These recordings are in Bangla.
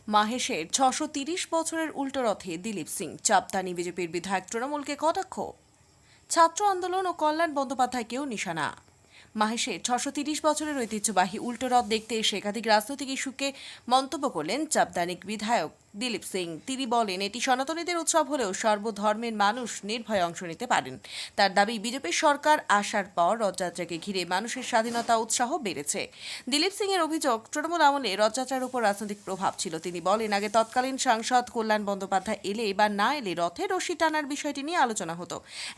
মাহেশের ৬৩০ বছরের উল্টো রথে দিলীপ সিং, চাপদানি বিজেপির বিধায়ক তৃণমূলকে কটাক্ষ। ছাত্র আন্দোলন ও কল্যাণ বন্দ্যোপাধ্যায়কেও নিশানা। মাহেশের ৬৩০ বছরের ঐতিহ্যবাহী উল্টো রথ দেখতে এসে একাধিক রাজনৈতিক ইস্যুকে মন্তব্য করলেন চাপদানিক বিধায়ক দিলীপ সিং। তিনি বলেন, এটি সনাতনীদের উৎসব হলেও সর্বধর্মের মানুষ নির্ভয়ে অংশ নিতে পারেন। তার দাবি, বিজেপির সরকার আসার পর রথযাত্রাকে ঘিরে মানুষের স্বাধীনতা উৎসাহ বেড়েছে। দিলীপ সিং এর অভিযোগ, তৃণমূল আমলে রথযাত্রার উপর রাজনৈতিক প্রভাব ছিল। তিনি বলেন, আগে তৎকালীন সাংসদ কল্যাণ বন্দ্যোপাধ্যায় এলে বা না এলে রথে রশি টানার বিষয়টি নিয়ে আলোচনা হতো।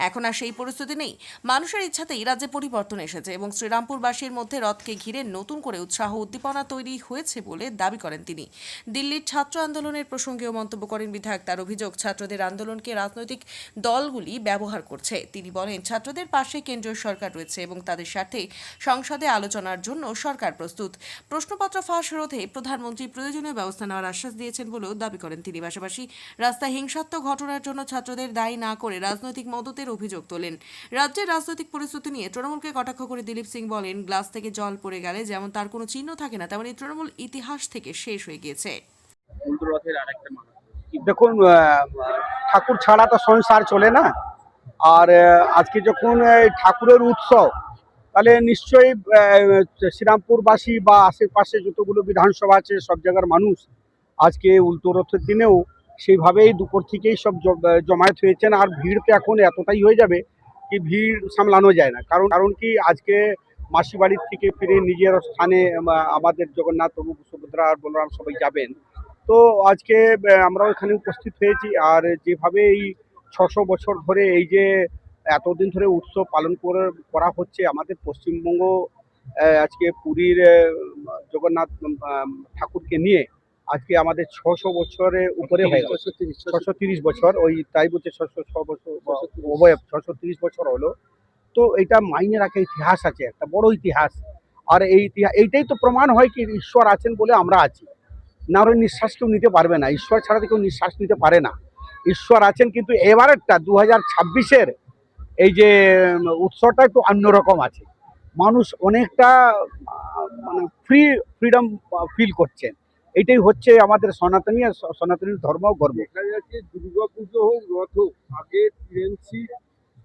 এখন আর সেই পরিস্থিতি নেই। মানুষের ইচ্ছাতেই রাজ্যে পরিবর্তন এসেছে এবং শ্রীরামপুরবাসীর মধ্যে রথকে ঘিরে নতুন করে উৎসাহ উদ্দীপনা তৈরি হয়েছে বলে দাবি করেন তিনি। দিল্লির ছাত্র আন্দোলনের প্রসঙ্গেও মন্তব্য করেন বিধায়ক। তার অভিযোগ, ছাত্রদের আন্দোলনকে রাজনৈতিক দলগুলি ব্যবহার করছে। তিনি বলেন, ছাত্রদের পাশে কেন্দ্রীয় সরকার রয়েছে এবং তাদের স্বার্থে সংসদে আলোচনার জন্য সরকার প্রস্তুত। প্রশ্নপত্র ফাঁস রোধে প্রধানমন্ত্রী প্রয়োজনীয় ব্যবস্থা নেওয়ার আশ্বাস দিয়েছেন বলেও দাবি করেন তিনি। পাশাপাশি রাস্তায় হিংসাত্মক ঘটনার জন্য ছাত্রদের দায়ী না করে রাজনৈতিক মদতের অভিযোগ তোলেন। রাজ্যের রাজনৈতিক পরিস্থিতি নিয়ে তৃণমূলকে কটাক্ষ করে দিলীপ সিং বলেন, গ্লাস থেকে জল পড়ে গেলে যেমন তার কোনো চিহ্ন থাকে না, তেমনি তৃণমূল ইতিহাস থেকে শেষ হয়ে গিয়েছে। দেখুন, ঠাকুর ছাড়া তো সংসার চলে না। আর আজকে যখন ঠাকুরের উৎসব, তাহলে নিশ্চয়ই শ্রীরামপুরবাসী বা আশেপাশে যতগুলো বিধানসভা আছে সব জায়গার মানুষ আজকে উল্টো রথের দিনেও সেইভাবেই দুপুর থেকেই সব জমায়েত হয়েছেন। আর ভিড় তো এখন এতটাই হয়ে যাবে কি ভিড় সামলানো যায় না। কারণ কি, আজকে মাসি বাড়ির থেকে ফিরে নিজের স্থানে আমাদের জগন্নাথ প্রভু সুভদ্রা আর বলরাম সবাই যাবেন। তো আজকে আমরা এখানে উপস্থিত হয়েছি। আর যেভাবে এই ৬০০ বছর ধরে এই যে এতদিন ধরে উৎসব পালন করা হচ্ছে আমাদের পশ্চিমবঙ্গ, আজকে পুরীর জগন্নাথ ঠাকুরকে নিয়ে আজকে আমাদের ৬০০ বছরের উপরে হয়ে গেল। ৬৩০ বছর, ওই তাই বলছে ৬০০ বছর, ৬৩০ বছর হলো। তো এটা মাইনে রাখা ইতিহাস আছে, একটা বড় ইতিহাস। আর এই এইটাই তো প্রমাণ হয় কি ঈশ্বর আছেন বলে আমরা আছি। না হলে নিঃশ্বাস কেউ নিতে পারবে না। ঈশ্বর ছাড়া তো কেউ নিঃশ্বাস নিতে পারে না। ঈশ্বর আছেন, কিন্তু এবারেরটা ২০২৬-এর এই যে উৎসবটা একটু অন্যরকম আছে। মানুষ অনেকটা মানে ফ্রিডম ফিল করছেন। এটাই হচ্ছে আমাদের সনাতনী ধর্ম গর্ব। দেখা যাচ্ছে দুর্গা পুজো হোক, রথ হোক, আগে টিএমসি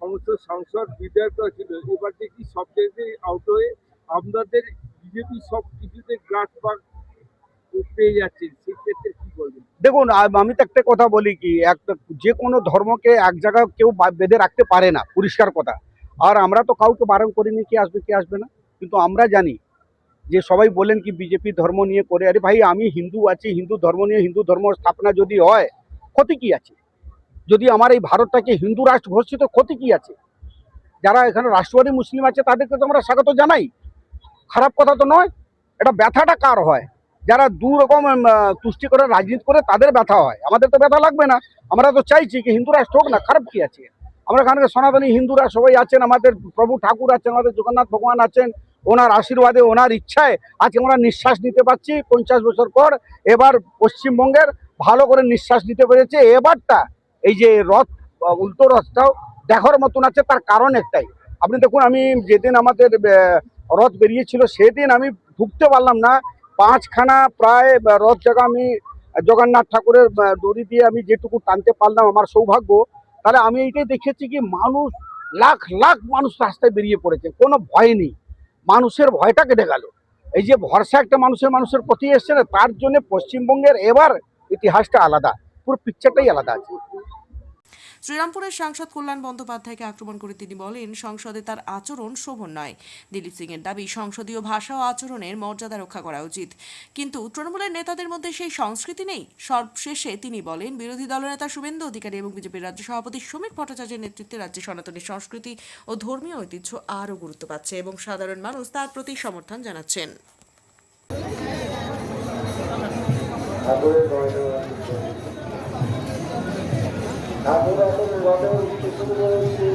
সমস্ত সাংসদ বিধায়করা ছিল, এবার দেখি সব জায়গায় আউট হয়ে আপনাদের বিজেপি সব কিছুতে গ্রাস পাক পেয়ে যাচ্ছে। সেক্ষেত্রে কি বলবেন? দেখুন, আমি তো একটা কথা বলি কি, একটা যে কোনো ধর্মকে এক জায়গায় কেউ বেঁধে রাখতে পারে না, পরিষ্কার কথা। আর আমরা তো কাউকে বারণ করিনি কে আসবে কে আসবে না। কিন্তু আমরা জানি যে সবাই বলেন কি বিজেপি ধর্ম নিয়ে করে, আরে ভাই, আমি হিন্দু আছি, হিন্দু ধর্ম নিয়ে হিন্দু ধর্ম স্থাপনা যদি হয় ক্ষতি কি আছে? যদি আমার এই ভারতটাকে হিন্দু রাষ্ট্র ঘোষিত, ক্ষতি কি আছে? যারা এখানে রাষ্ট্রবাদী মুসলিম আছে তাদেরকে তো আমরা স্বাগত জানাই, খারাপ কথা তো নয়। এটা ব্যথাটা কার হয়? যারা দু রকম তুষ্টি করে রাজনীতি করে তাদের ব্যথা হয়, আমাদের তো ব্যথা লাগবে না। আমরা তো চাইছি কি হিন্দু রাষ্ট্র হোক না, খারাপ কি আছে? আমরা এখানে সনাতনী হিন্দুরা সবাই আছেন, আমাদের প্রভু ঠাকুর আছেন, আমাদের জগন্নাথ ভগবান আছেন। ওনার আশীর্বাদে, ওনার ইচ্ছায় আজকে আমরা নিঃশ্বাস নিতে পারছি ৫০ বছর পর। এবার পশ্চিমবঙ্গের ভালো করে নিঃশ্বাস নিতে পেরেছে। এবারটা এই যে রথ, উল্টো রথটাও দেখার মতন আছে। তার কারণ একটাই, আপনি দেখুন, আমি যেদিন আমাদের রথ বেরিয়েছিল সেদিন আমি ঢুকতে পারলাম না। ৫খানা প্রায় রথ জায়গা আমি জগন্নাথ ঠাকুরের দড়ি দিয়ে আমি যেটুকু টানতে পারলাম আমার সৌভাগ্য। তাহলে আমি এইটাই দেখেছি কি মানুষ, লাখ লাখ মানুষ রাস্তায় বেরিয়ে পড়েছে, কোনো ভয় নেই। মানুষের ভয়টা কেটে গেল। এই যে ভরসা একটা মানুষের প্রতি এসছে না, তার জন্য পশ্চিমবঙ্গের এবার ইতিহাসটা আলাদা, পুরো পিকচারটাই আলাদা আছে। শ্রীরামপুরের সাংসদ কল্যাণ বন্দ্যোপাধ্যায়কে আক্রমণ করে তিনি বলেন, সংসদে তার আচরণ শোভন নয়। দিলীপ সিং এর দাবি, সংসদীয় ভাষা ও আচরণের মর্যাদা রক্ষা করা উচিত, কিন্তু তৃণমূলের নেতাদের মধ্যে সেই সংস্কৃতি নেই। সর্বশেষে তিনি বলেন, বিরোধী দলনেতা শুভেন্দু অধিকারী এবং বিজেপির রাজ্য সভাপতি সমীর ভট্টাচার্যের নেতৃত্বে রাজ্যে সনাতনী সংস্কৃতি ও ধর্মীয় ঐতিহ্য আরও গুরুত্ব পাচ্ছে এবং সাধারণ মানুষ তার প্রতি সমর্থন জানাচ্ছেন। ঠাকুর এখন রথে উঠতে শুরু করেছি।